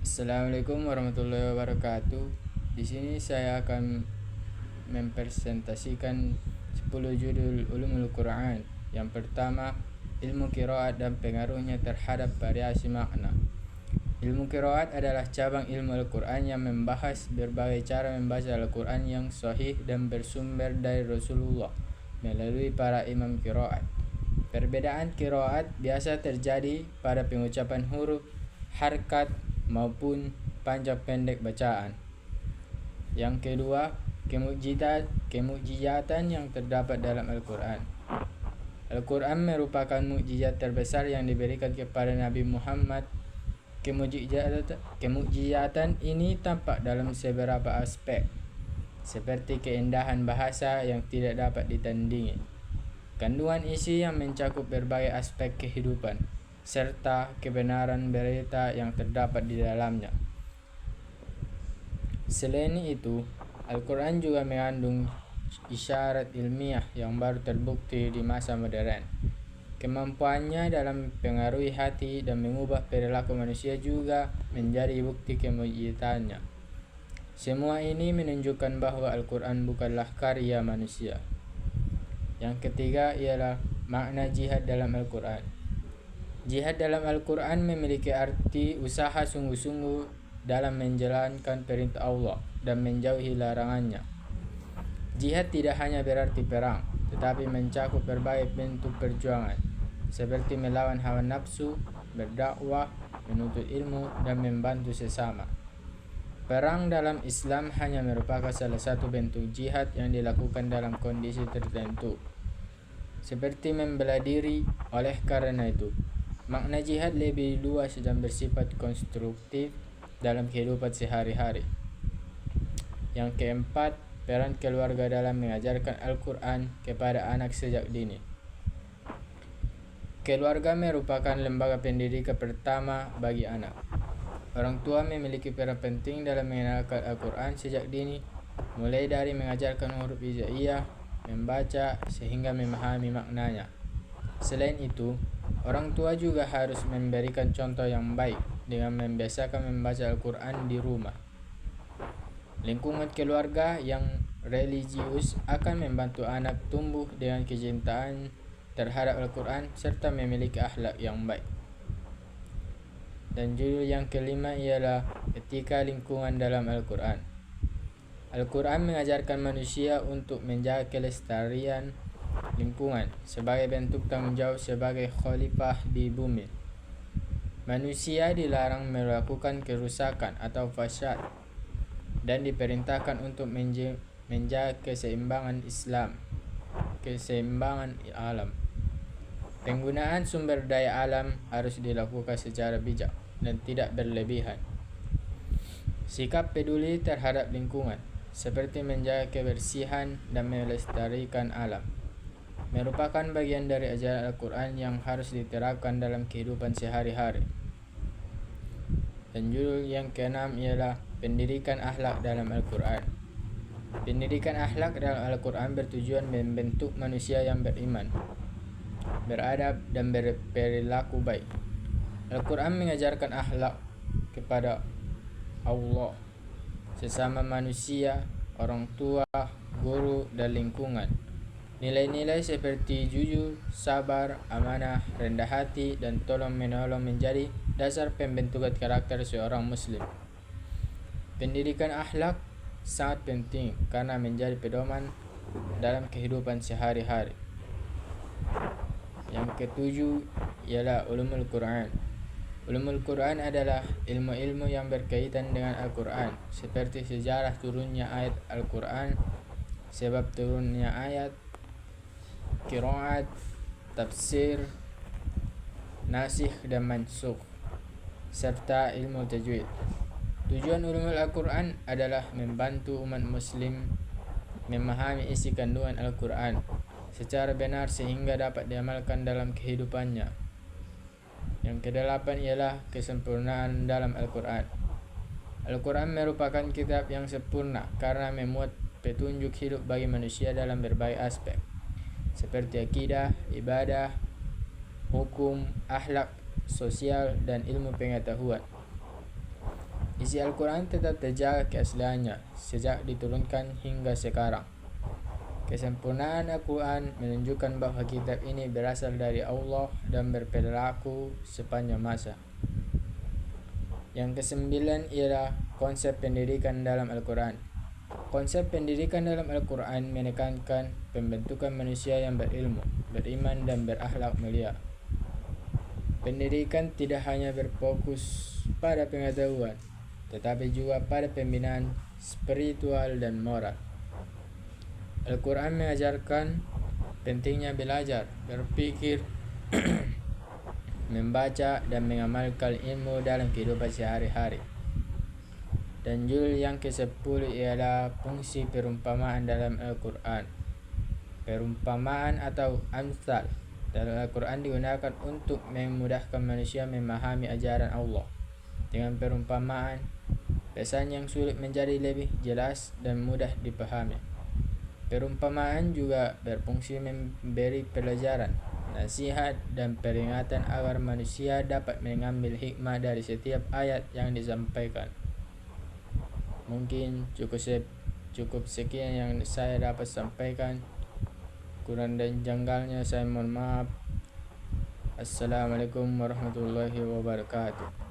Assalamualaikum warahmatullahi wabarakatuh. Di sini saya akan mempresentasikan 10 judul ulumul Quran. Yang pertama, ilmu qiraat dan pengaruhnya terhadap variasi makna. Ilmu qiraat adalah cabang ilmu Al-Quran yang membahas berbagai cara membaca Al-Quran yang sahih dan bersumber dari Rasulullah melalui para imam qiraat. Perbedaan qiraat biasa terjadi pada pengucapan huruf, harkat, maupun panjang pendek bacaan. Yang kedua, kemukjizatan yang terdapat dalam Al-Quran. Al-Quran merupakan mukjizat terbesar yang diberikan kepada Nabi Muhammad. Kemukjizatan ini tampak dalam beberapa aspek, seperti keindahan bahasa yang tidak dapat ditandingi, kandungan isi yang mencakup berbagai aspek kehidupan, serta kebenaran berita yang terdapat di dalamnya. Selain itu, Al-Quran juga mengandung isyarat ilmiah yang baru terbukti di masa modern. Kemampuannya dalam mempengaruhi hati dan mengubah perilaku manusia juga menjadi bukti kemujizannya. Semua ini menunjukkan bahwa Al-Quran bukanlah karya manusia. Yang ketiga ialah makna jihad dalam Al-Quran. Jihad dalam Al-Quran memiliki arti usaha sungguh-sungguh dalam menjalankan perintah Allah dan menjauhi larangannya. Jihad tidak hanya berarti perang, tetapi mencakup berbagai bentuk perjuangan, seperti melawan hawa nafsu, berdakwah, menuntut ilmu, dan membantu sesama. Perang dalam Islam hanya merupakan salah satu bentuk jihad yang dilakukan dalam kondisi tertentu, seperti membela diri. Oleh karena itu, makna jihad lebih luas dan bersifat konstruktif dalam kehidupan sehari-hari. Yang keempat, peran keluarga dalam mengajarkan Al-Quran kepada anak sejak dini. Keluarga merupakan lembaga pendidikan pertama bagi anak. Orang tua memiliki peran penting dalam mengenalkan Al-Quran sejak dini, mulai dari mengajarkan huruf hijaiyah, membaca, sehingga memahami maknanya. Selain itu, orang tua juga harus memberikan contoh yang baik dengan membiasakan membaca Al-Quran di rumah. Lingkungan keluarga yang religius akan membantu anak tumbuh dengan kecintaan terhadap Al-Quran serta memiliki akhlak yang baik. Dan judul yang kelima ialah etika lingkungan dalam Al-Quran. Al-Quran mengajarkan manusia untuk menjaga kelestarian lingkungan sebagai bentuk tanggung jawab sebagai khalifah di bumi. Manusia dilarang melakukan kerusakan atau fasad dan diperintahkan untuk menjaga keseimbangan alam. Penggunaan sumber daya alam harus dilakukan secara bijak dan tidak berlebihan. Sikap peduli terhadap lingkungan, seperti menjaga kebersihan dan melestarikan alam, merupakan bagian dari ajaran Al-Quran yang harus diterapkan dalam kehidupan sehari-hari. Dan judul yang keenam ialah pendidikan akhlak dalam Al-Quran. Pendidikan akhlak dalam Al-Quran bertujuan membentuk manusia yang beriman, beradab, dan berperilaku baik. Al-Quran mengajarkan akhlak kepada Allah, sesama manusia, orang tua, guru, dan lingkungan. Nilai-nilai seperti jujur, sabar, amanah, rendah hati, dan tolong-menolong menjadi dasar pembentukan karakter seorang muslim. Pendidikan akhlak sangat penting karena menjadi pedoman dalam kehidupan sehari-hari. Yang ketujuh ialah ulumul Quran. Ulumul Quran adalah ilmu-ilmu yang berkaitan dengan Al-Quran, seperti sejarah turunnya ayat Al-Quran, sebab turunnya ayat, qiraat, tafsir, nasikh dan mansukh, serta ilmu tajwid. Tujuan ulumul Al-Quran adalah membantu umat muslim memahami isi kandungan Al-Quran secara benar sehingga dapat diamalkan dalam kehidupannya. Yang kedelapan ialah kesempurnaan dalam Al-Quran. Al-Quran merupakan kitab yang sempurna karena memuat petunjuk hidup bagi manusia dalam berbagai aspek, seperti akidah, ibadah, hukum, akhlak, sosial, dan ilmu pengetahuan. Isi Al-Quran tetap terjaga keasliannya sejak diturunkan hingga sekarang. Kesempurnaan Al-Quran menunjukkan bahwa kitab ini berasal dari Allah dan berperilaku sepanjang masa. Yang kesembilan ialah konsep pendidikan dalam Al-Quran. Konsep pendidikan dalam Al-Quran menekankan pembentukan manusia yang berilmu, beriman, dan berakhlak mulia. Pendidikan tidak hanya berfokus pada pengetahuan, tetapi juga pada pembinaan spiritual dan moral. Al-Quran mengajarkan pentingnya belajar, berpikir, membaca, dan mengamalkan ilmu dalam kehidupan sehari-hari. Dan judul yang ke-10 ialah fungsi perumpamaan dalam Al-Quran. Perumpamaan atau amsal dalam Al-Quran digunakan untuk memudahkan manusia memahami ajaran Allah. Dengan perumpamaan, pesan yang sulit menjadi lebih jelas dan mudah dipahami. Perumpamaan juga berfungsi memberi pelajaran, nasihat, dan peringatan agar manusia dapat mengambil hikmah dari setiap ayat yang disampaikan. Mungkin cukup sekian yang saya dapat sampaikan. Kurang dan janggalnya saya mohon maaf. Assalamualaikum warahmatullahi wabarakatuh.